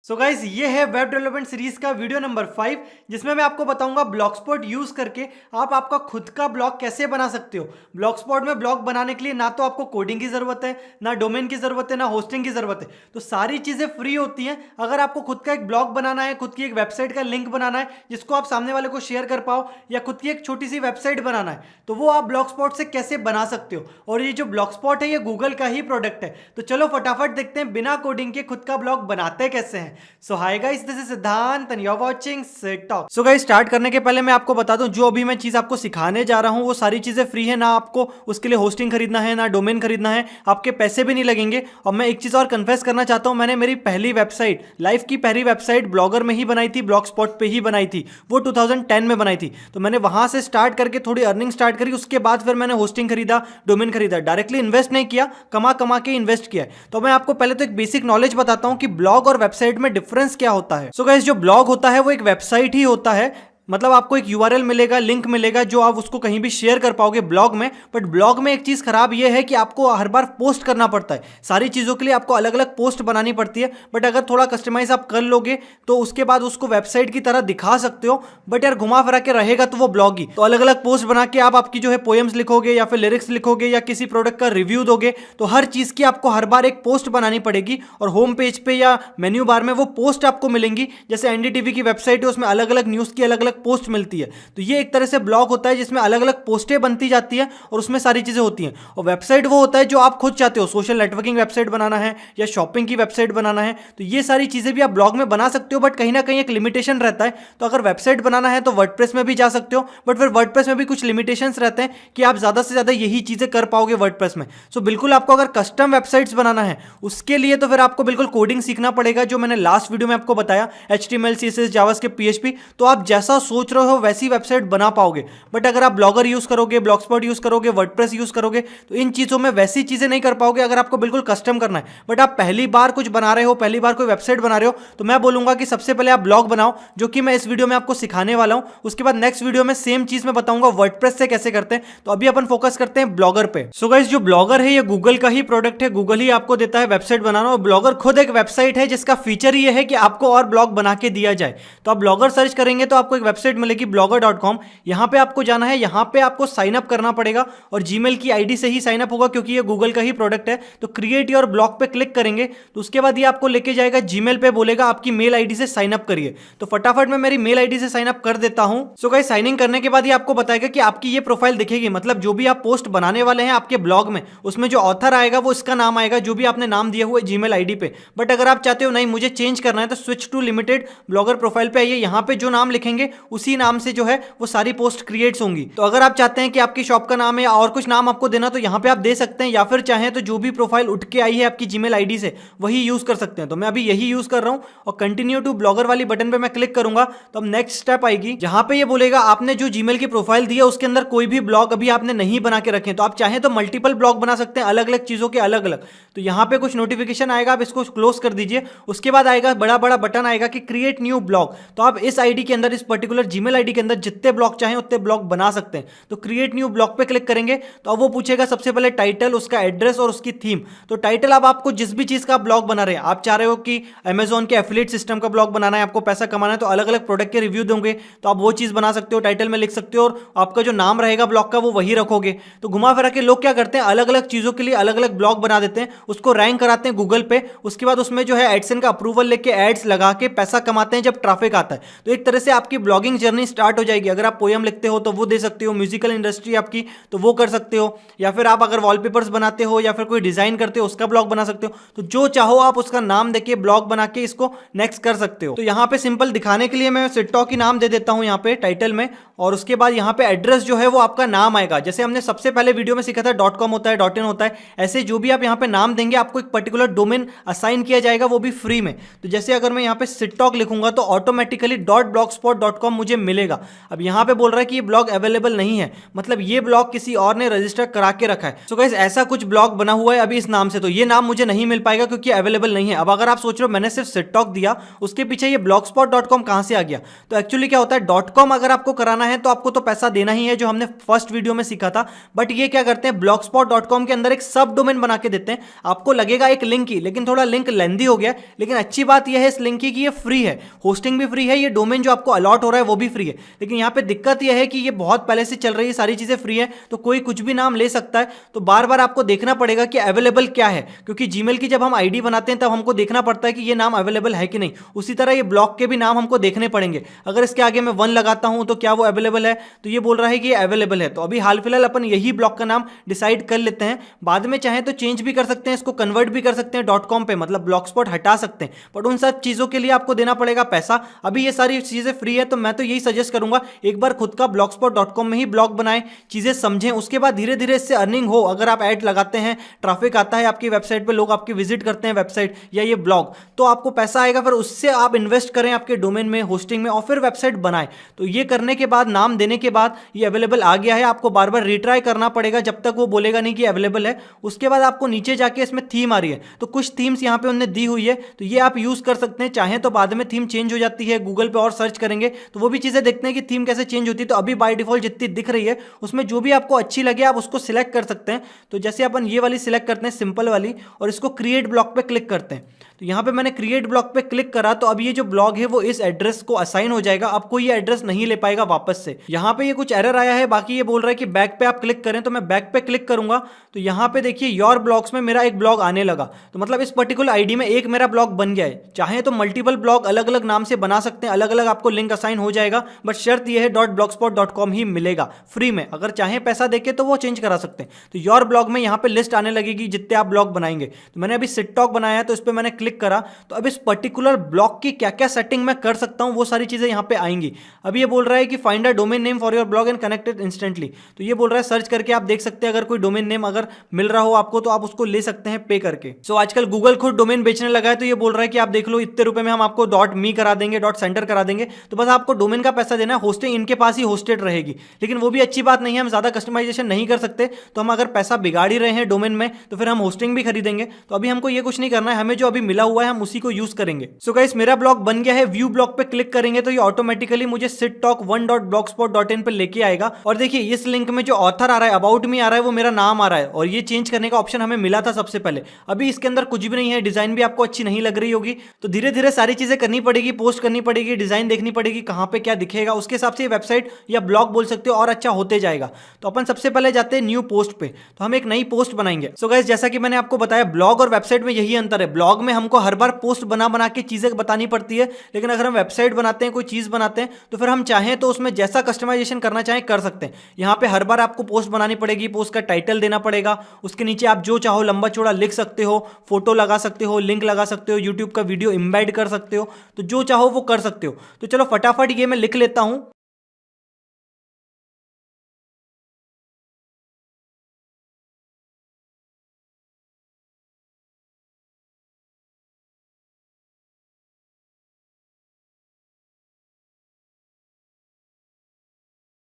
So guys ये है web development series का वीडियो नंबर 5 जिसमें मैं आपको बताऊंगा ब्लॉगस्पॉट यूज करके आप आपका खुद का ब्लॉग कैसे बना सकते हो। ब्लॉगस्पॉट में ब्लॉग बनाने के लिए ना तो आपको कोडिंग की जरूरत है, ना डोमेन की जरूरत है, ना होस्टिंग की जरूरत है। तो सारी चीजें फ्री होती हैं। अगर आपको खुद का एक ब्लॉग बनाना है, खुद की एक वेबसाइट का लिंक बनाना है जिसको आप सामने वाले को शेयर कर पाओ, या खुद की एक छोटी सी वेबसाइट बनाना है, तो वो आप ब्लॉगस्पॉट से कैसे बना सकते हो। और ये जो ब्लॉगस्पॉट है ये गूगल का ही प्रोडक्ट है। तो चलो फटाफट देखते हैं बिना कोडिंग के खुद का ब्लॉग बनाते कैसे हैं। So hi guys, this is Siddhant and you are watching Sit Talk. So guys, start करने के पहले मैं आपको बता दूं, जो अभी मैं चीज आपको सिखाने जा रहा हूं वो सारी चीजें फ्री है। ना आपको उसके लिए होस्टिंग खरीदना है, ना डोमेन खरीदना है, आपके पैसे भी नहीं लगेंगे। और मैं एक चीज और कन्फेस करना चाहता हूं, मैंने मेरी पहली वेबसाइट, लाइफ की पहली वेबसाइट ब्लॉगर में ही बनाई थी, ब्लॉगस्पॉट पे ही बनाई थी। वो 2010 में बनाई थी। तो मैंने वहां से स्टार्ट करके थोड़ी अर्निंग स्टार्ट करी, उसके बाद फिर मैंने होस्टिंग खरीदा, डोमेन खरीदा। डायरेक्टली इन्वेस्ट नहीं किया, कमा कमा के इन्वेस्ट किया। तो मैं आपको पहले तो एक बेसिक नॉलेज बताता हूं कि ब्लॉग और वेबसाइट में डिफरेंस क्या होता है। सो गाइस, जो ब्लॉग होता है वो एक वेबसाइट ही होता है। मतलब आपको एक यूआरएल मिलेगा, लिंक मिलेगा, जो आप उसको कहीं भी शेयर कर पाओगे ब्लॉग में। बट ब्लॉग में एक चीज खराब ये है कि आपको हर बार पोस्ट करना पड़ता है। सारी चीजों के लिए आपको अलग अलग पोस्ट बनानी पड़ती है। बट अगर थोड़ा कस्टमाइज आप कर लोगे तो उसके बाद उसको वेबसाइट की तरह दिखा सकते हो। बट यार घुमा फिरा के रहेगा तो वो ब्लॉग ही। तो अलग अलग पोस्ट बना के आप आपकी जो है पोएम्स लिखोगे, या फिर लिरिक्स लिखोगे, या किसी प्रोडक्ट का रिव्यू दोगे, तो हर चीज की आपको हर बार एक पोस्ट बनानी पड़ेगी। और होम पेज पे या मेन्यू बार में वो पोस्ट आपको मिलेंगी। जैसे एनडीटीवी की वेबसाइट है, उसमें अलग अलग न्यूज की अलग अलग पोस्ट मिलती है। तो ये एक तरह से ब्लॉग होता है जिसमें अलग अलग पोस्टें बनती जाती हैं और उसमें सारी चीजें होती हैं। और वेबसाइट वो होता है जो आप खुद चाहते हो, सोशल नेटवर्किंग वेबसाइट बनाना है या शॉपिंग की वेबसाइट बनाना है, तो ये सारी चीजें भी आप ब्लॉग में बना सकते हो। बट कहीं ना कहीं एक लिमिटेशन रहता है। तो अगर वेबसाइट बनाना है तो वर्डप्रेस में भी जा सकते हो, बट फिर वर्डप्रेस में भी कुछ लिमिटेशंस रहते हैं कि आप ज्यादा से ज्यादा यही चीजें कर पाओगे वर्डप्रेस में। सो बिल्कुल आपको अगर कस्टम वेबसाइट्स बनाना है उसके लिए तो फिर आपको बिल्कुल कोडिंग सीखना पड़ेगा, जो मैंने लास्ट वीडियो में आपको बताया, HTML CSS जावास्क्रिप्ट PHP। तो आप जैसा सोच रहे हो वैसी वेबसाइट बना पाओगे। बट अगर आप ब्लॉगर यूज करोगे, ब्लॉगस्पॉट यूज करोगे, वर्डप्रेस यूज करोगे, तो इन चीजों में वैसी चीजें नहीं कर पाओगे अगर आपको बिल्कुल कस्टम करना है। बट आप पहली बार कुछ बना रहे हो, पहली बार कोई वेबसाइट बना रहे हो, तो मैं बोलूंगा कि सबसे पहले आप ब्लॉग बनाओ, जो कि मैं इस वीडियो में आपको सिखाने वाला हूं। उसके बाद नेक्स्ट वीडियो में सेम चीज मैं बताऊंगा वर्डप्रेस से कैसे करते हैं। तो अभी अपन फोकस करते हैं ब्लॉगर पे। सो गाइस, जो ब्लॉगर है ये गूगल का ही प्रोडक्ट है। गूगल ही आपको देता है वेबसाइट बनाना, और ब्लॉगर खुद एक वेबसाइट है जिसका फीचर ये है कि आपको और ब्लॉग बना के दिया जाए। तो आप ब्लॉगर सर्च करेंगे तो आपको एक वेबसाइट मिलेगी blogger.com। यहां पे आपको जाना है, यहां पे आपको साइन अप करना पड़ेगा, और जीमेल की आईडी से ही साइन अप होगा क्योंकि ये गूगल का ही प्रोडक्ट है। तो क्रिएट योर ब्लॉग पे क्लिक करेंगे तो उसके बाद ये आपको लेके जाएगा जीमेल पे, बोलेगा आपकी मेल आईडी से साइन अप करिए। तो फटाफट मैं मेरी मेल आईडी से साइन अप कर देता हूं। सो गाइस, साइन इन करने के बाद ये आपको बताएगा कि आपकी ये प्रोफाइल दिखेगी, मतलब जो भी आप पोस्ट बनाने वाले हैं आपके ब्लॉग में, उसमें जो ऑथर आएगा वो इसका नाम आएगा, जो भी आपने नाम दिया हुआ है जीमेल आईडी पे। बट अगर आप चाहते हो नहीं मुझे चेंज करना है, तो switch to limited blogger profile पे आइए। यहां पे जो नाम लिखेंगे उसी नाम से जो है वो सारी पोस्ट क्रिएट्स होंगी। तो अगर आप चाहते हैं कि आपकी शॉप का नाम है या और कुछ नाम आपको देना, तो यहाँ पे आप दे सकते हैं, या फिर चाहें तो जो भी प्रोफाइल उठ के आई है आपकी जीमेल आईडी से वही यूज कर सकते हैं। तो मैं अभी यही यूज कर रहा हूँ, और कंटिन्यू टू ब्लॉगर वाली बटन पे मैं क्लिक करूंगा तो अब नेक्स्ट स्टेप आएगी, जहां पे ये बोलेगा आपने जो जीमेल की प्रोफाइल दी है उसके अंदर कोई भी ब्लॉग अभी आपने नहीं बना के रखे। तो आप चाहें तो मल्टीपल ब्लॉग बना सकते हैं, अलग अलग चीजों के अलग अलग। तो यहाँ पे कुछ नोटिफिकेशन आएगा, आप इसको क्लोज कर दीजिए। उसके बाद आएगा बड़ा बड़ा बटन आएगा कि क्रिएट न्यू ब्लॉग। तो आप इस आईडी के अंदर, इस पर्टिकुलर जीमेल आईडी के अंदर जितने ब्लॉग चाहें उतने ब्लॉग बना सकते हैं। तो क्रिएट न्यू ब्लॉग पे क्लिक करेंगे तो अब वो पूछेगा सबसे पहले टाइटल, उसका एड्रेस और उसकी थीम। तो टाइटल अब आपको जिस भी चीज का ब्लॉग बना रहे हैं, आप चाह रहे हो कि अमेजॉन के एफिलिएट सिस्टम का ब्लॉग बनाना है, आपको पैसा कमाना है, तो अलग अलग प्रोडक्ट के रिव्यू दोगे तो आप वो चीज बना सकते हो, टाइटल में लिख सकते हो, और आपका जो नाम रहेगा ब्लॉग का वो वही रखोगे। तो घुमा फिरा के लोग क्या करते हैं, अलग अलग चीजों के लिए अलग अलग ब्लॉग बना देते हैं, उसको रैंक कराते हैं गूगल पे। उसके बाद उसमें जो है एडसेंस का अप्रूवल लेके एड्स लगा के पैसा कमाते हैं जब ट्रैफिक आता है। तो एक तरह से आपकी ब्लॉगिंग जर्नी स्टार्ट हो जाएगी। अगर आप पोएम लिखते हो तो वो दे सकते हो, म्यूजिकल इंडस्ट्री आपकी तो वो कर सकते हो, या फिर आप अगर वॉलपेपर्स बनाते हो या फिर कोई डिजाइन करते हो उसका ब्लॉग बना सकते हो। तो जो चाहो आप उसका नाम देके ब्लॉग बना के इसको नेक्स्ट कर सकते हो। तो यहाँ पे सिंपल दिखाने के लिए मैं सिटटॉक की नाम दे देता हूँ यहाँ पे टाइटल में, और उसके बाद यहाँ पे एड्रेस जो है वो आपका नाम आएगा। जैसे हमने सबसे पहले वीडियो में सीखा था .com होता है, .in होता है, ऐसे जो भी आप यहाँ पे नाम देंगे आपको एक पर्टिकुलर डोमेन असाइन किया जाएगा, वो भी फ्री में। तो जैसे अगर मैं यहाँ पे सिटटॉक लिखूंगा तो ऑटोमेटिकली .blogspot.com blogspot.com मुझे मिलेगा। अब यहाँ पे बोल रहा है कि ये ब्लॉग अवेलेबल नहीं है, मतलब ये ब्लॉग किसी और ने रजिस्टर करा के रखा है। सो गाइस ऐसा कुछ ब्लॉग बना हुआ है अभी इस नाम से, तो ये नाम मुझे नहीं मिल पाएगा क्योंकि अवेलेबल नहीं है। अब अगर आप सोच रहे हो मैंने सिर्फ सिटटॉक दिया, उसके पीछे ये blogspot.com कहां से आ गया, तो एक्चुअली क्या होता है .com अगर आपको कराना है तो आपको तो पैसा देना ही है, जो हमने फर्स्ट वीडियो में सीखा था। बट ये क्या करते हैं, blogspot.com के अंदर एक सब डोमेन बना के देते हैं, आपको लगेगा एक लिंक ही, लेकिन थोड़ा लिंक लेंदी हो गया। लेकिन अच्छी बात यह है इस लिंक की कि ये फ्री है, होस्टिंग भी फ्री है, ये डोमेन जो आपको अलॉट हो रहा है वो भी फ्री है। लेकिन यहाँ पे दिक्कत यह है कि ये बहुत पहले से चल रही है, सारी चीजें फ्री है, तो कोई कुछ भी नाम ले सकता है। तो बार बार आपको देखना पड़ेगा कि अवेलेबल क्या है, क्योंकि जीमेल की जब हम आईडी बनाते हैं तब हमको देखना पड़ता है कि ये नाम अवेलेबल है कि नहीं। उसी तरह ये ब्लॉग के भी नाम हमको देखने पड़ेंगे। अगर इसके आगे मैं 1 लगाता हूं तो क्या वो अवेलेबल है, तो ये बोल रहा है कि ये अवेलेबल है। तो अभी हाल फिलहाल अपन यही ब्लॉग का नाम डिसाइड कर लेते हैं, बाद में चाहे तो चेंज भी कर सकते हैं, इसको कन्वर्ट भी कर सकते हैं .com पे, मतलब ब्लॉगस्पॉट हटा सकते हैं। बट उन सब चीजों के लिए आपको देना पड़ेगा पैसा। अभी ये सारी चीजें फ्री है, तो मैं तो यही सजेस्ट करूंगा एक बार खुद का blogspot.com में ही ब्लॉग बनाएं, चीजें समझें, उसके बाद धीरे धीरे इससे अर्निंग हो। अगर आप ऐड लगाते हैं, ट्रैफिक आता है आपकी वेबसाइट पे, लोग आपकी विजिट करते हैं वेबसाइट या ये ब्लॉग, तो आपको पैसा आएगा, फिर उससे आप इन्वेस्ट करें आपके डोमेन में, होस्टिंग में, और फिर वेबसाइट बनाएं। तो ये करने के बाद, नाम देने के बाद ये अवेलेबल आ गया है, आपको बार बार रिट्राई करना पड़ेगा जब तक वो बोलेगा नहीं कि अवेलेबल है। उसके बाद आपको नीचे जाके इसमें थीम आ रही है, तो कुछ थीम्स यहाँ पे उन्होंने दी हुई है, तो ये आप यूज कर सकते हैं। चाहे तो बाद में थीम चेंज हो जाती है, गूगल पे और सर्च करेंगे तो वो भी चीजें देखते हैं कि थीम कैसे चेंज होती है। तो अभी बाय डिफॉल्ट जितनी दिख रही है उसमें जो भी आपको अच्छी लगे आप उसको सिलेक्ट कर सकते हैं। तो जैसे अपन ये वाली सिलेक्ट करते हैं, सिंपल वाली, और इसको क्रिएट ब्लॉग पे क्लिक करते हैं। तो यहाँ पे मैंने क्रिएट ब्लॉग पे क्लिक करा, तो अब ये जो ब्लॉग है वो इस एड्रेस को असाइन हो जाएगा, आपको ये एड्रेस नहीं ले पाएगा वापस से। यहाँ पे ये कुछ एरर आया है, बाकी ये बोल रहा है कि बैक पे आप क्लिक करें, तो मैं बैक पे क्लिक करूंगा तो यहाँ पे देखिए योर ब्लॉग्स में मेरा एक ब्लॉग आने लगा। तो मतलब इस पर्टिकुलर आईडी में एक मेरा ब्लॉग बन गया है। चाहे तो मल्टीपल ब्लॉग अलग अलग नाम से बना सकते हैं, अलग अलग आपको लिंक असाइन हो जाएगा, बट शर्त यह है .blogspot.com ही मिलेगा फ्री में। अगर चाहे पैसा देके तो वो चेंज करा सकते हैं। तो योर ब्लॉग में यहाँ पे लिस्ट आने लगेगी जितने आप ब्लॉग बनाएंगे। तो मैंने अभी सिटटॉक बनाया है, तो इस पर मैंने क्लिक करा, तो अब इस पर्टिकुलर ब्लॉग की क्या क्या सेटिंग मैं कर सकता हूं वो सारी चीजें यहां पे आएंगी। अब ये बोल रहा है कि find a domain name for your blog and connected instantly. तो ये बोल रहा है सर्च करके आप देख सकते हैं, अगर कोई डोमेन नेम अगर मिल रहा हो आपको तो आप उसको ले सकते हैं पे करके। सो आजकल गूगल खुद डोमेन बेचने लगा है, तो ये बोल रहा है कि आप देख लो इतने रुपए में हम आपको .me करा देंगे, .center करा देंगे। तो बस आपको डोमेन का पैसा देना है, होस्टिंग इनके पास ही होस्टेड रहेगी। लेकिन वो भी अच्छी बात नहीं है, हम ज्यादा कस्टमाइजेशन नहीं कर सकते। तो हम अगर पैसा बिगाड़ ही रहे हैं डोमेन में तो फिर हम होस्टिंग भी खरीदेंगे। तो अभी हमको ये कुछ नहीं करना है, हमें जो अभी मिला हुआ है हम उसी को यूज करेंगे। सो गाइस मेरा ब्लॉग बन गया है, व्यू ब्लॉग पे क्लिक करेंगे तो ये ऑटोमेटिकली मुझे sittalk1.blogspot.in पे लेके आएगा। और देखिए इस लिंक में जो ऑथर आ रहा है, अबाउट मी आ रहा है, वो मेरा नाम आ रहा है, और ये चेंज करने का ऑप्शन हमें मिला था सबसे पहले। अभी इसके अंदर कुछ भी नहीं है, डिजाइन भी आपको अच्छी नहीं लग रही होगी, तो धीरे धीरे सारी चीजें करनी पड़ेगी, पोस्ट करनी पड़ेगी, डिजाइन देखनी पड़ेगी कहां पे क्या दिखेगा, उसके हिसाब से वेबसाइट या ब्लॉग बोल सकते हो और अच्छा होते जाएगा। तो अपन सबसे पहले जाते हैं न्यू पोस्ट पे, तो हम एक नई पोस्ट बनाएंगे। सो गाइस जैसा कि मैंने आपको बताया, ब्लॉग और वेबसाइट में यही अंतर है, ब्लॉग में हमको हर बार पोस्ट बना बना के चीजें बतानी पड़ती है, लेकिन अगर हम वेबसाइट बनाते हैं, कोई चीज बनाते हैं, तो फिर हम चाहें तो उसमें जैसा कस्टमाइजेशन करना चाहें कर सकते हैं। यहाँ पे हर बार आपको पोस्ट बनानी पड़ेगी, पोस्ट का टाइटल देना पड़ेगा, उसके नीचे आप जो चाहो लंबा चौड़ा लिख सकते हो, फोटो लगा सकते हो, लिंक लगा सकते हो, यूट्यूब का वीडियो एम्बेड कर सकते हो, तो जो चाहो वो कर सकते हो। तो चलो फटाफट ये मैं लिख लेता हूं।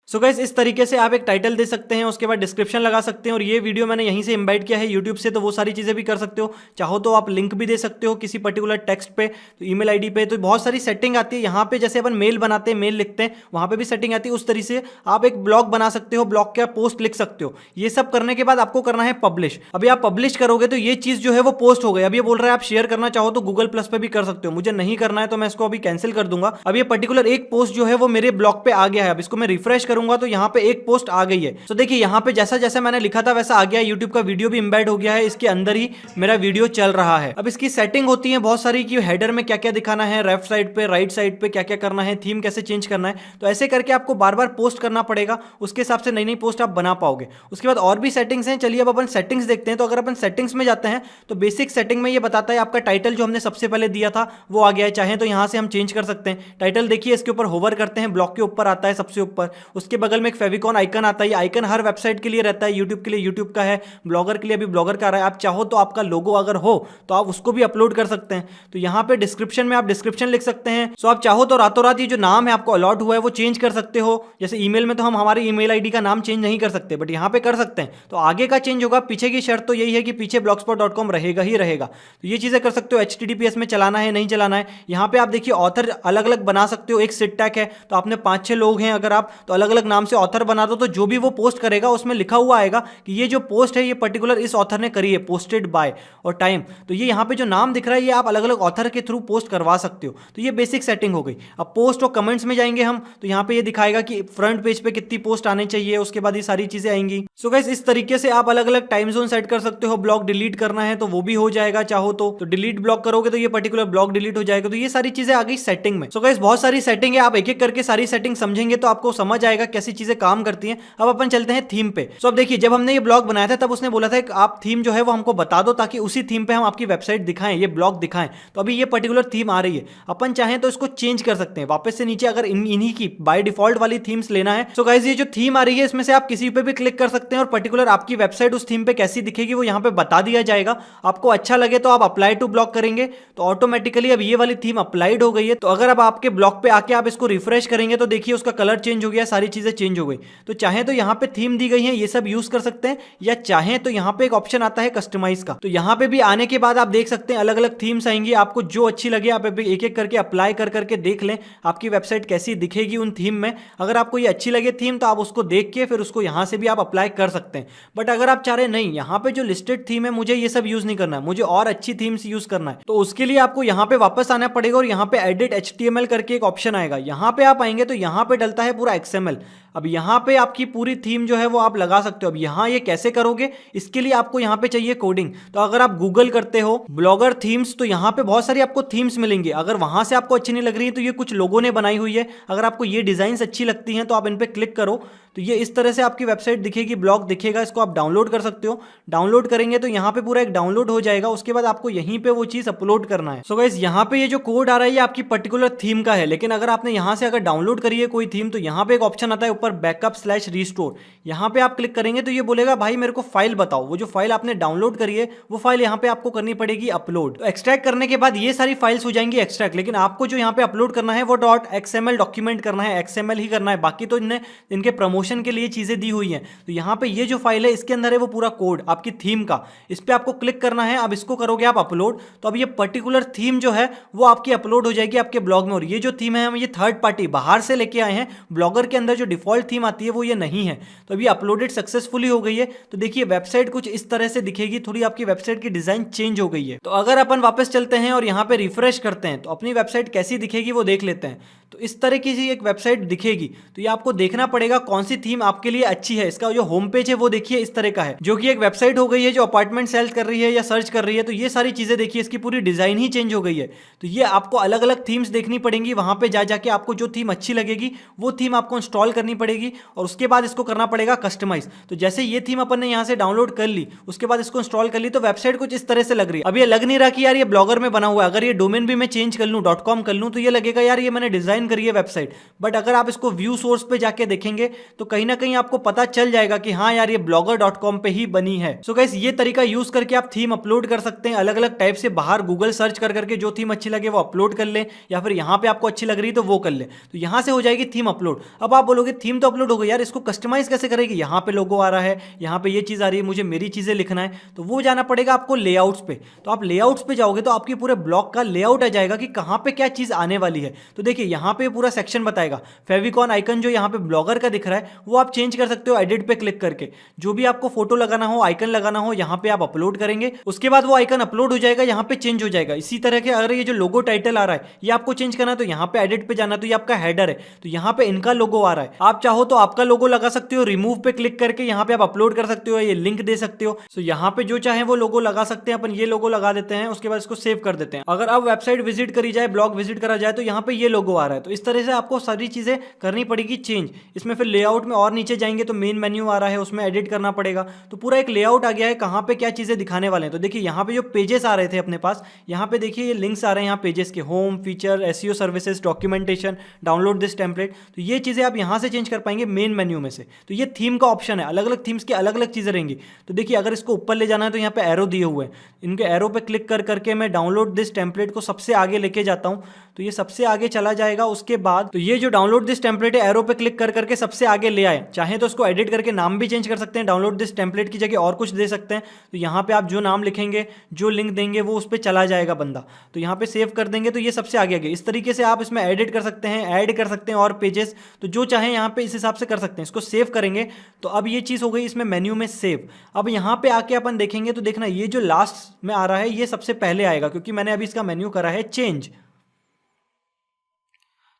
सो गाइस इस तरीके से आप एक टाइटल दे सकते हैं, उसके बाद डिस्क्रिप्शन लगा सकते हैं, और ये वीडियो मैंने यहीं से इम्बाइट किया है यूट्यूब से, तो वो सारी चीज़ें भी कर सकते हो। चाहो तो आप लिंक भी दे सकते हो किसी पर्टिकुलर टेक्स्ट पे, तो ईमेल आईडी पे, तो बहुत सारी सेटिंग आती है। यहाँ पे जैसे अपन मेल बनाते हैं, मेल लिखते हैं, वहाँ पे भी सेटिंग आती है। उस तरीके से आप एक ब्लॉग बना सकते हो, ब्लॉग का पोस्ट लिख सकते हो। ये सब करने के बाद आपको करना है पब्लिश। अभी आप पब्लिश करोगे तो ये चीज़ जो है वो पोस्ट हो गई। अब ये बोल रहा है आप शेयर करना चाहो तो गूगल प्लस पे भी कर सकते हो, मुझे नहीं करना है तो मैं इसको अभी कैंसिल कर दूंगा। अब ये पर्टिकुलर एक पोस्ट जो है वो मेरे ब्लॉग पे आ गया है। अब इसको मैं रिफ्रेश करूंगा तो यहाँ पे एक पोस्ट आ गई है। तो देखिए यहाँ पे जैसा जैसा मैंने लिखा था वैसा आ गया है, यूट्यूब का वीडियो भी एम्बेड हो गया है, इसके अंदर ही मेरा वीडियो चल रहा है। अब इसकी सेटिंग होती है बहुत सारी कि हेडर में क्या क्या दिखाना है, लेफ्ट साइड पे, राइट साइड पे क्या क्या करना है, थीम कैसे चेंज करना है, तो ऐसे करके आपको बार बार पोस्ट करना पड़ेगा, उसके हिसाब से नई नई पोस्ट आप बना पाओगे। उसके बाद और भी सेटिंग्स हैं, चलिए अब अपन सेटिंग्स देखते हैं। तो अगर अपन सेटिंग्स में जाते हैं तो बेसिक सेटिंग में ये बताता है आपका टाइटल जो हमने सबसे पहले दिया था वो आ गया है, चाहे तो यहाँ से हम चेंज कर सकते हैं। टाइटल देखिए इसके ऊपर होवर करते हैं, ब्लॉक के ऊपर आता है सबसे ऊपर। उसके उसके बगल में एक फेविकॉन आइकन आता है। आइकन हर वेबसाइट के लिए रहता है, यूट्यूब के लिए यूट्यूब का है, ब्लॉगर के लिए अभी ब्लॉगर का आ रहा है। आप चाहो तो आपका लोगो अगर हो तो आप उसको भी अपलोड कर सकते हैं। तो यहाँ पे डिस्क्रिप्शन में आप डिस्क्रिप्शन लिख सकते हैं। सो आप चाहो तो रातों रात ये जो नाम है आपको अलॉट हुआ है वो चेंज कर सकते हो। जैसे ईमेल में तो हम हमारी ईमेल आईडी का नाम चेंज नहीं कर सकते, बट यहाँ पे कर सकते हैं। तो आगे का चेंज होगा, पीछे की शर्त तो यही है कि पीछे blogspot.com रहेगा ही रहेगा। तो ये चीजें कर सकते हो। HTTPS में चलाना है नहीं चलाना है। यहाँ पे आप देखिए ऑथर अलग अलग बना सकते हो। एक सिट टैग है, तो आपने 5-6 लोग हैं अगर आप, तो अलग अलग नाम से ऑथर बना दो। तो जो भी वो पोस्ट करेगा उसमें लिखा हुआ आएगा कि ये जो पोस्ट है ये पर्टिकुलर इस ऑथर ने करी है, पोस्टेड बाय और टाइम। तो ये यहाँ पे जो नाम दिख रहा है ये आप अलग अलग ऑथर के थ्रू पोस्ट करवा सकते हो। तो ये बेसिक सेटिंग हो गई। अब पोस्ट और कमेंट्स में जाएंगे हम, तो यहाँ पे ये दिखाएगा कि फ्रंट पेज पे कितनी पोस्ट आने चाहिए, उसके बाद ये सारी चीजें आएंगी। सो गाइस इस तरीके से आप अलग अलग टाइम जोन सेट कर सकते हो। ब्लॉग डिलीट करना है तो वो भी हो जाएगा चाहो तो डिलीट ब्लॉग करोगे तो ये पर्टिकुलर ब्लॉग डिलीट हो जाएगा। तो ये सारी चीजें आ गई सेटिंग में। सो गाइस बहुत सारी सेटिंग है, आप एक एक करके सारी सेटिंग समझेंगे तो आपको समझ आएगा कैसी चीजें काम करती हैं। अब अपन चलते हैं थीम पे। सो अब देखिए जब हमने ये ब्लॉग बनाया था तब उसने बोला था कि आप थीम जो है वो हमको बता दो ताकि उसी थीम पे हम आपकी वेबसाइट दिखाएं, ये ब्लॉग दिखाएं। तो अभी ये पर्टिकुलर थीम आ रही है, अपन चाहें तो इसको चेंज कर सकते हैं वापस से नीचे, अगर इन्हीं की बाय डिफॉल्ट वाली थीम्स लेना है। सो गाइस ये जो थीम आ रही है इसमें से आप किसी पे भी क्लिक कर सकते हैं और पर्टिकुलर आपकी वेबसाइट उस थीम पे कैसी दिखेगी वो यहाँ पे बता दिया जाएगा। आपको अच्छा लगे तो आप अप्लाई टू ब्लॉग करेंगे तो ऑटोमेटिकली अब ये वाली थीम अप्लाइड हो गई है। तो अगर अब आपके ब्लॉग पे आके आप इसको रिफ्रेश करेंगे तो देखिए उसका कलर चेंज हो गया, सारी चीजें चेंज हो गई। तो चाहे तो यहाँ पे थीम दी गई है ये सब यूज कर सकते हैं, या चाहे तो यहाँ पे एक ऑप्शन आता है कस्टमाइज का। तो यहाँ पे भी आने के बाद आप देख सकते हैं अलग अलग थीम्स आएंगी, आपको जो अच्छी लगे आप एक एक करके अप्लाई कर करके देख लें आपकी वेबसाइट कैसी दिखेगी उन थीम में। अगर आपको ये अच्छी लगे थीम तो आप उसको देख के फिर उसको यहाँ से भी आप अप्लाई कर सकते हैं। बट अगर आप चाह रहे नहीं यहाँ पे जो लिस्टेड थीम है मुझे ये सब यूज नहीं करना है, मुझे और अच्छी थीम्स यूज करना है, तो उसके लिए आपको यहाँ पे वापस आना पड़ेगा और यहाँ पे एडिट HTML करके एक ऑप्शन आएगा। यहाँ पे आप आएंगे तो यहाँ पे डलता है पूरा XML। अब यहाँ पे आपकी पूरी थीम जो है वो आप लगा सकते हो। अब यहाँ ये कैसे करोगे, इसके लिए आपको यहाँ पे चाहिए कोडिंग। तो अगर आप गूगल करते हो ब्लॉगर थीम्स तो यहाँ पे बहुत सारी आपको थीम्स मिलेंगी। अगर वहां से आपको अच्छी नहीं लग रही है तो ये कुछ लोगों ने बनाई हुई है, अगर आपको ये डिजाइन्स अच्छी लगती हैं तो आप इन पे क्लिक करो तो ये इस तरह से आपकी वेबसाइट दिखेगी, ब्लॉग दिखेगा। इसको आप डाउनलोड कर सकते हो। डाउनलोड करेंगे तो यहाँ पे पूरा एक डाउनलोड हो जाएगा, उसके बाद आपको यहीं पे वो चीज अपलोड करना है। सो गाइस यहाँ पे ये जो कोड आ रहा है ये आपकी पर्टिकुलर थीम का है, लेकिन अगर आपने यहाँ से अगर डाउनलोड करी है कोई थीम तो यहाँ पे एक ऑप्शन आता है ऊपर बैकअप/रिस्टोर। यहाँ पे आप क्लिक करेंगे तो ये बोलेगा भाई मेरे को फाइल बताओ। वो जो फाइल आपने डाउनलोड करी है वो फाइल यहाँ पे आपको करनी पड़ेगी अपलोड। तो एक्सट्रैक्ट करने के बाद ये सारी फाइल्स हो जाएंगी एक्सट्रैक्ट, लेकिन आपको जो यहाँ पे अपलोड करना है वो .xml डॉक्यूमेंट करना है, XML ही करना है। बाकी तो इनके प्रमोशन के लिए चीजें दी हुई हैं। तो यहाँ पे ये जो फाइल है इसके अंदर है वो पूरा कोड आपकी थीम का, इस पे आपको क्लिक करना है। अब इसको करोगे आप अपलोड तो अब ये पर्टिकुलर थीम जो है वो आपकी अपलोड हो जाएगी आपके ब्लॉग में। और ये जो थीम है हम ये थर्ड पार्टी बाहर से लेके आए हैं, ब्लॉगर के अंदर जो डिफॉल्ट थीम आती है वो ये नहीं है। तो अभी अपलोडेड सक्सेसफुली हो गई है। तो देखिए वेबसाइट कुछ इस तरह से दिखेगी, थोड़ी आपकी वेबसाइट की डिजाइन चेंज हो गई है। तो अगर अपन वापस चलते हैं और यहाँ पे रिफ्रेश करते हैं तो अपनी वेबसाइट कैसी दिखेगी वो देख लेते हैं। तो इस तरह की एक वेबसाइट दिखेगी। तो ये आपको देखना पड़ेगा कौन सी थीम आपके लिए अच्छी है। इसका जो होम पेज है वो देखिए इस तरह का है, जो कि एक वेबसाइट हो गई है जो अपार्टमेंट सेल कर रही है या सर्च कर रही है। तो ये सारी चीजें देखिए, इसकी पूरी डिजाइन ही चेंज हो गई है। तो ये आपको अलग अलग थीम्स देखनी पड़ेंगी, वहां पे जा जाके आपको जो थीम अच्छी लगेगी वो थीम आपको इंस्टॉल करनी पड़ेगी और उसके बाद इसको करना पड़ेगा कस्टमाइज। तो जैसे ये थीम अपन ने यहाँ से डाउनलोड कर ली, उसके बाद इसको इंस्टॉल कर ली, तो वेबसाइट कुछ इस तरह से लग रही है। अब ये लग नहीं रहा कि यार ये ब्लॉगर में बना हुआ है। अगर ये डोमेन भी मैं चेंज कर लूँ .com कर लूँ तो ये लगेगा यार ये मैंने डिजाइन करी है वेबसाइट। बट अगर आप इसको व्यू सोर्स पे जाके देखेंगे तो कहीं ना कहीं आपको पता चल जाएगा कि हाँ यार ये blogger.com पे ही बनी है। सो गाइस ये तरीका यूज करके आप थीम अपलोड कर सकते हैं अलग अलग टाइप से। बाहर गूगल सर्च कर करके जो थीम अच्छी लगे वो अपलोड कर ले, या फिर यहाँ पे आपको अच्छी लग रही तो वो कर ले। तो यहाँ से हो जाएगी थीम अपलोड। अब आप बोलोगे थीम तो अपलोड हो गई यार, इसको कस्टमाइज कैसे करेगी। यहाँ पे लोगो आ रहा है, यहाँ पे ये चीज आ रही है, मुझे मेरी चीजें लिखना है, तो वो जाना पड़ेगा आपको लेआउट्स पे। तो आप लेआउट्स पे जाओगे तो आपके पूरे ब्लॉग का लेआउट आ जाएगा कि कहाँ पे क्या चीज आने वाली है। तो देखिए यहाँ पे पूरा सेक्शन बताएगा। फेविकॉन आइकन जो यहाँ पे ब्लॉगर का दिख रहा है वो आप चेंज कर सकते हो एडिट पे क्लिक करके। जो भी आपको फोटो लगाना हो, आइकन लगाना हो, यहाँ पे आप अपलोड करेंगे, उसके बाद वो आइकन अपलोड हो जाएगा, यहाँ पे चेंज हो जाएगा। इसी तरह के अगर ये जो लोगो टाइटल आ रहा है ये आपको चेंज करना है तो यहाँ पे एडिट पे जाना, तो ये आपका हेडर है, तो यहाँ पे इनका लोगो आ रहा है। आप चाहो तो आपका लोगो लगा सकते हो, रिमूव पे क्लिक करके यहाँ पे आप अपलोड कर सकते हो, ये लिंक दे सकते हो। सो यहाँ पे जो चाहे वो लोगो लगा सकते हैं। अपन ये लोगो लगा देते हैं, उसके बाद इसको सेव कर देते हैं। अगर अब वेबसाइट विजिट करी जाए, ब्लॉग विजिट करा जाए तो यहाँ पे ये लोगो आ रहा है। तो इस तरह से आपको सारी चीजें करनी पड़ेगी चेंज। इसमें फिर लेआउट लेआउट में और नीचे जाएंगे तो मेन मेन्यू आ रहा है, उसमें एडिट करना पड़ेगा। तो पूरा एक लेआउट आ गया है कहाँ पे क्या चीज़ें दिखाने वाले हैं। तो देखिए यहाँ पे जो पेजेस आ रहे थे अपने पास, यहाँ पे देखिए ये लिंक्स आ रहे हैं यहाँ पेजेस के, home, feature, SEO services, documentation, download this template. तो ये चीज़ें आप यहाँ से चेंज कर पाएंगे मेन मेन्यू में से। तो ये थीम का ऑप्शन है, अलग अलग थीम्स की अलग अलग चीज़ें रहेंगी। तो देखिए अगर इसको ऊपर ले जाना है तो यहाँ पे एरो दिए हुए हैं, इनके एरो पे क्लिक कर करके मैं डाउनलोड दिस टेम्पलेट को सबसे आगे लेके जाता हूँ। तो ये सबसे आगे चला जाएगा। उसके बाद तो ये जो डाउनलोड दिस टेम्पलेट है, एरो पे क्लिक कर करके सबसे आगे ले आए। चाहे तो इसको एडिट करके नाम भी चेंज कर सकते हैं, डाउनलोड दिस टेम्पलेट की जगह और कुछ दे सकते हैं। तो यहाँ पे आप जो नाम लिखेंगे, जो लिंक देंगे, वो उस पर चला जाएगा बंदा। तो यहाँ पे सेव कर देंगे तो ये सबसे आगे आ गया। इस तरीके से आप इसमें एडिट कर सकते हैं, ऐड कर सकते हैं और पेजेस, तो जो चाहे यहाँ पे इस हिसाब से कर सकते हैं। इसको सेव करेंगे तो अब ये चीज़ हो गई इसमें मेन्यू में सेव। अब यहाँ पे आके अपन देखेंगे तो देखना ये जो लास्ट में आ रहा है ये सबसे पहले आएगा, क्योंकि मैंने अभी इसका मेन्यू करा है चेंज।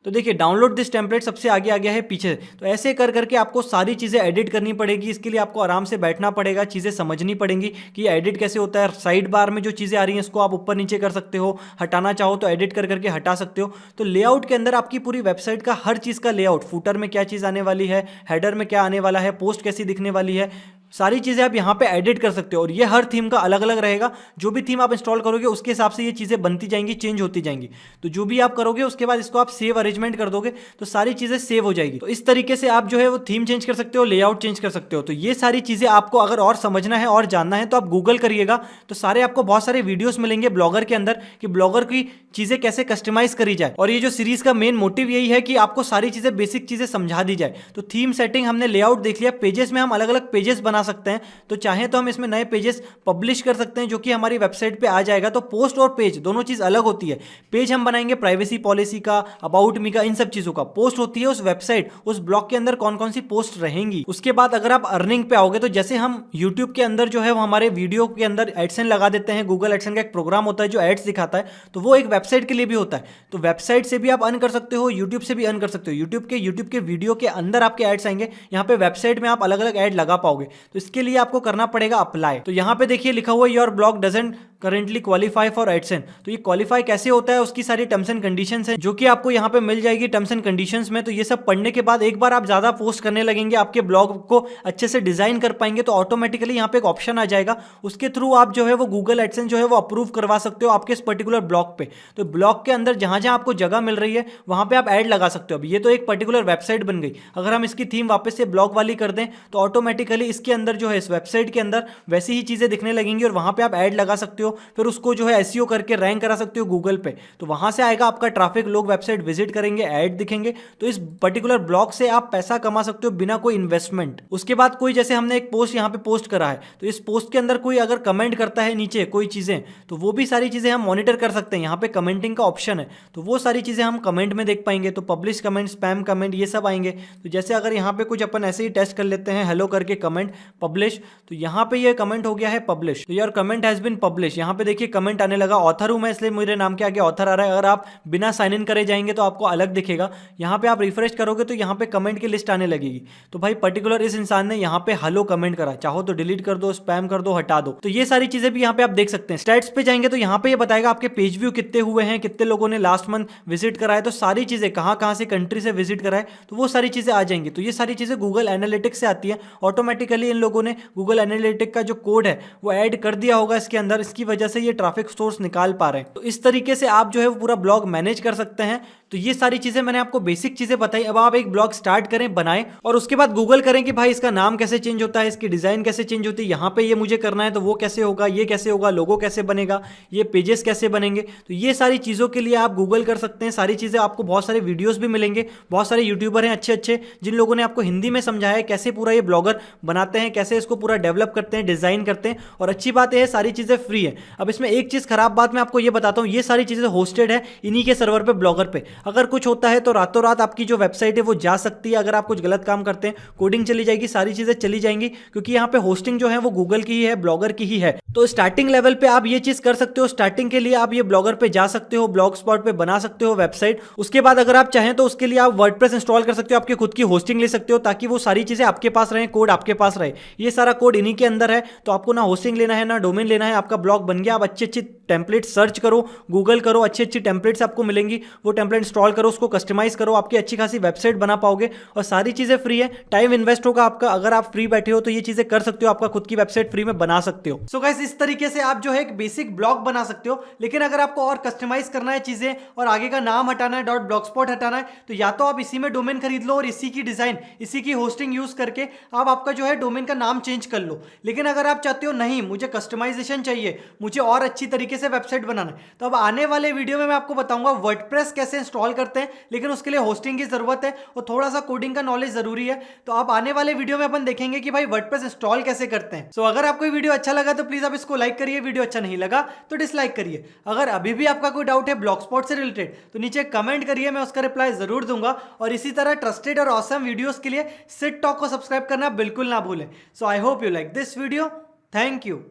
तो देखिए डाउनलोड दिस टेम्पलेट सबसे आगे आ गया है पीछे। तो ऐसे कर करके आपको सारी चीज़ें एडिट करनी पड़ेगी। इसके लिए आपको आराम से बैठना पड़ेगा, चीज़ें समझनी पड़ेंगी कि एडिट कैसे होता है। साइड बार में जो चीज़ें आ रही हैं इसको आप ऊपर नीचे कर सकते हो, हटाना चाहो तो एडिट कर करके हटा सकते हो। तो लेआउट के अंदर आपकी पूरी वेबसाइट का हर चीज़ का लेआउट, फूटर में क्या चीज़ आने वाली है, हेडर में क्या आने वाला है, पोस्ट कैसी दिखने वाली है, सारी चीज़ें आप यहाँ पे एडिट कर सकते हो। और ये हर थीम का अलग अलग रहेगा। जो भी थीम आप इंस्टॉल करोगे उसके हिसाब से ये चीज़ें बनती जाएंगी, चेंज होती जाएंगी। तो जो भी आप करोगे उसके बाद इसको आप सेव अरेंजमेंट कर दोगे तो सारी चीज़ें सेव हो जाएगी। तो इस तरीके से आप जो है वो थीम चेंज कर सकते हो, लेआउट चेंज कर सकते हो। तो ये सारी चीज़ें आपको अगर और समझना है और जानना है तो आप गूगल करिएगा, तो सारे आपको बहुत सारे वीडियोस मिलेंगे ब्लॉगर के अंदर कि ब्लॉगर की चीज़ें कैसे कस्टमाइज करी जाए। और ये जो सीरीज का मेन मोटिव यही है कि आपको सारी चीज़ें, बेसिक चीज़ें समझा दी जाए। तो थीम सेटिंग हमने, लेआउट देख लिया, पेजेस में हम अलग अलग पेजेस बना सकते हैं। तो चाहे तो हम इसमें नए पेजेस पब्लिश कर सकते हैं जो कि हमारी वेबसाइट पे आ जाएगा। तो पोस्ट और पेज दोनों चीज़ अलग होती है। पेज हम बनाएंगे प्राइवेसी पॉलिसी का, अबाउट मी का, इन सब चीज़ों का। पोस्ट होती है उस वेबसाइट, उस ब्लॉग के अंदर कौन कौन सी पोस्ट रहेंगी। उसके बाद अगर आप अर्निंग पे आओगे तो जैसे हम यूट्यूब के अंदर जो है वो हमारे वीडियो के अंदर एडसेंस लगा देते हैं। गूगल एडसेंस का एक प्रोग्राम होता है जो एड्स दिखाता है, तो वो एक वेबसाइट के लिए भी होता है। तो वेबसाइट से भी आप अर्न कर सकते हो, यूट्यूब से भी अर्न कर सकते हो। यूट्यूब के वीडियो के अंदर आपके एड्स आएंगे, यहाँ पे वेबसाइट में आप अलग अलग एड लगा पाओगे। तो इसके लिए आपको करना पड़ेगा अप्लाई। तो यहाँ पे देखिए लिखा हुआ है your blog doesn't currently qualify for AdSense. तो ये क्वालिफाई कैसे होता है, उसकी सारी टर्म्स एंड कंडीशंस हैं जो कि आपको यहाँ पे मिल जाएगी टर्म्स एंड कंडीशंस में। तो ये सब पढ़ने के बाद एक बार आप ज्यादा पोस्ट करने लगेंगे, आपके ब्लॉग को अच्छे से डिजाइन कर पाएंगे, तो ऑटोमेटिकली यहाँ पे एक ऑप्शन आ जाएगा। उसके थ्रू आप जो है वो गूगल एडसेंस जो है वो अप्रूव करवा सकते हो आपके इस पर्टिकुलर ब्लॉग पे। तो ब्लॉग के अंदर जहां जहां आपको जगह मिल रही है वहां पे आप ऐड लगा सकते हो। अब ये तो एक पर्टिकुलर वेबसाइट बन गई। अगर हम इसकी थीम वापस से ब्लॉग वाली कर दें तो ऑटोमेटिकली इसके अंदर जो है, इस वेबसाइट के अंदर वैसी ही चीजें दिखने लगेंगी और वहां पे आप ऐड लगा सकते हो। फिर उसको जो है एसईओ करके रैंक करा सकते हो गूगल पे। तो वहां से आएगा आपका ट्रैफिक, लोग वेबसाइट विजिट करेंगे, ऐड दिखेंगे। तो इस पर्टिकुलर ब्लॉग से आप पैसा कमा सकते हो बिना कोई इन्वेस्टमेंट। उसके बाद कोई, जैसे हमने एक पोस्ट यहाँ पे पोस्ट करा है, तो इस पोस्ट के अंदर कोई अगर कमेंट करता है नीचे कोई चीजें, तो वो भी सारी चीजें हम मॉनिटर कर सकते हैं। यहाँ पे कमेंटिंग का ऑप्शन है, तो वो सारी चीजें हम कमेंट में देख पाएंगे। तो पब्लिश कमेंट, स्पैम कमेंट, ये सब आएंगे। तो जैसे अगर यहाँ पे कुछ अपन ऐसे ही टेस्ट कर लेते हैं, हेलो करके कमेंट पब्लिश, तो यहाँ पे ये कमेंट हो गया है पब्लिश। तो your comment has been publish. यहाँ पे देखिए कमेंट आने लगा। ऑथर हूं मैं, इसलिए मेरे नाम के आगे ऑथर आ रहा है। अगर आप बिना साइन इन करे जाएंगे तो आपको अलग दिखेगा। यहाँ पे आप रिफ्रेश करोगे तो यहाँ पे कमेंट की लिस्ट आने लगेगी। तो भाई पर्टिकुलर इस इंसान ने यहाँ पे हेलो कमेंट करा, चाहो तो डिलीट कर दो, स्पैम कर दो, हटा दो। तो ये सारी चीजें भी यहाँ पे आप देख सकते हैं। स्टैट्स पे जाएंगे तो यहाँ पे ये बताएगा आपके पेज व्यू कितने हुए हैं, कितने लोगों ने लास्ट मंथ विजिट करा है। तो सारी चीजें कहाँ कहाँ से कंट्री से विजिट करा है, तो वो सारी चीजें आ जाएंगी। तो ये सारी चीजें गूगल एनालिटिक्स से आती है। ऑटोमेटिकली इन लोगों ने गूगल एनालिटिक का जो कोड है वो ऐड कर दिया होगा इसके अंदर, इसकी वजह से ये ट्रैफिक सोर्स निकाल पा रहे हैं। तो इस तरीके से आप जो है वो पूरा ब्लॉग मैनेज कर सकते हैं। तो ये सारी चीजें मैंने आपको बेसिक चीजें बताई। अब आप एक ब्लॉग स्टार्ट करें, बनाएं और उसके बाद गूगल करें कि भाई इसका नाम कैसे चेंज होता है, इसकी डिजाइन कैसे चेंज होती है, यहाँ पे ये मुझे करना है तो वो कैसे होगा, ये कैसे होगा, लोगो कैसे बनेगा, ये पेजेस कैसे बनेंगे। तो ये सारी चीजों के लिए आप गूगल कर सकते हैं। सारी चीजें आपको, बहुत सारे वीडियोस भी मिलेंगे, बहुत सारे यूट्यूबर हैं अच्छे अच्छे जिन लोगों ने आपको हिंदी में समझाया है कैसे पूरा ये ब्लॉगर बनाते हैं, कैसे इसको पूरा डेवलप करते हैं, डिजाइन करते हैं। और अच्छी बात है सारी चीजें फ्री है। अब इसमें एक चीज खराब बात मैं आपको ये बताता हूँ, ये सारी चीजें होस्टेड है इन्हीं के सर्वर पे, ब्लॉगर पे। अगर कुछ होता है तो रातों रात आपकी जो वेबसाइट है वो जा सकती है। अगर आप कुछ गलत काम करते हैं, कोडिंग चली जाएगी, सारी चीजें चली जाएंगी, क्योंकि यहाँ पे होस्टिंग जो है वो गूगल की ही है, ब्लॉगर की ही है। तो स्टार्टिंग लेवल पे आप ये चीज कर सकते हो। स्टार्टिंग के लिए आप ये ब्लॉगर पे जा सकते हो, ब्लॉग स्पॉट पे बना सकते हो वेबसाइट। उसके बाद अगर आप चाहें तो उसके लिए आप वर्डप्रेस इंस्टॉल कर सकते हो, आपकी खुद की होस्टिंग ले सकते हो, ताकि वो सारी चीजें आपके पास रहे, कोड आपके पास रहे। ये सारा कोड इन्हीं के अंदर है, तो आपको ना होस्टिंग लेना है, ना डोमेन लेना है। आपका ब्लॉग बन गया, आप अच्छी अच्छी टेम्पलेट सर्च करो, गूगल करो, अच्छी अच्छी टेम्पलेट्स आपको मिलेंगी, वो टेम्पलेट इंस्टॉल करो, उसको कस्टमाइज करो, आपकी अच्छी खासी वेबसाइट बना पाओगे और सारी चीज़ें फ्री है। टाइम इन्वेस्ट होगा आपका, अगर आप फ्री बैठे हो तो ये चीज़ें कर सकते हो, आपका खुद की वेबसाइट फ्री में बना सकते हो। सो गाइस, इस तरीके से आप जो है एक बेसिक ब्लॉग बना सकते हो। लेकिन अगर आपको और कस्टमाइज करना है चीज़ें और आगे का नाम हटाना है, .blogspot हटाना है, तो या तो आप इसी में डोमेन खरीद लो और इसी की डिज़ाइन, इसी की होस्टिंग यूज़ करके आप आपका जो है डोमेन का नाम चेंज कर लो। लेकिन अगर आप चाहते हो नहीं मुझे कस्टमाइजेशन चाहिए, मुझे और अच्छी तरीके से वेबसाइट बनाना है, तो अब आने वाले वीडियो में मैं आपको बताऊंगा वर्डप्रेस कैसे इंस्टॉल करते हैं। लेकिन उसके लिए होस्टिंग की जरूरत है और थोड़ा सा कोडिंग का नॉलेज जरूरी है। तो आप आने वाले वीडियो में अपन देखेंगे कि भाई वर्डप्रेस इंस्टॉल कैसे करते हैं। सो अगर आपको वीडियो अच्छा लगा तो प्लीज आप इसको लाइक करिए, वीडियो अच्छा नहीं लगा तो डिसलाइक करिए। अगर अभी भी आपका कोई डाउट है ब्लॉगस्पॉट से रिलेटेड तो नीचे कमेंट करिए, मैं उसका रिप्लाई जरूर दूंगा। और इसी तरह ट्रस्टेड और ऑसम वीडियोस के लिए सिट टॉक को सब्सक्राइब करना बिल्कुल ना भूलें। So I hope you like this video. Thank you.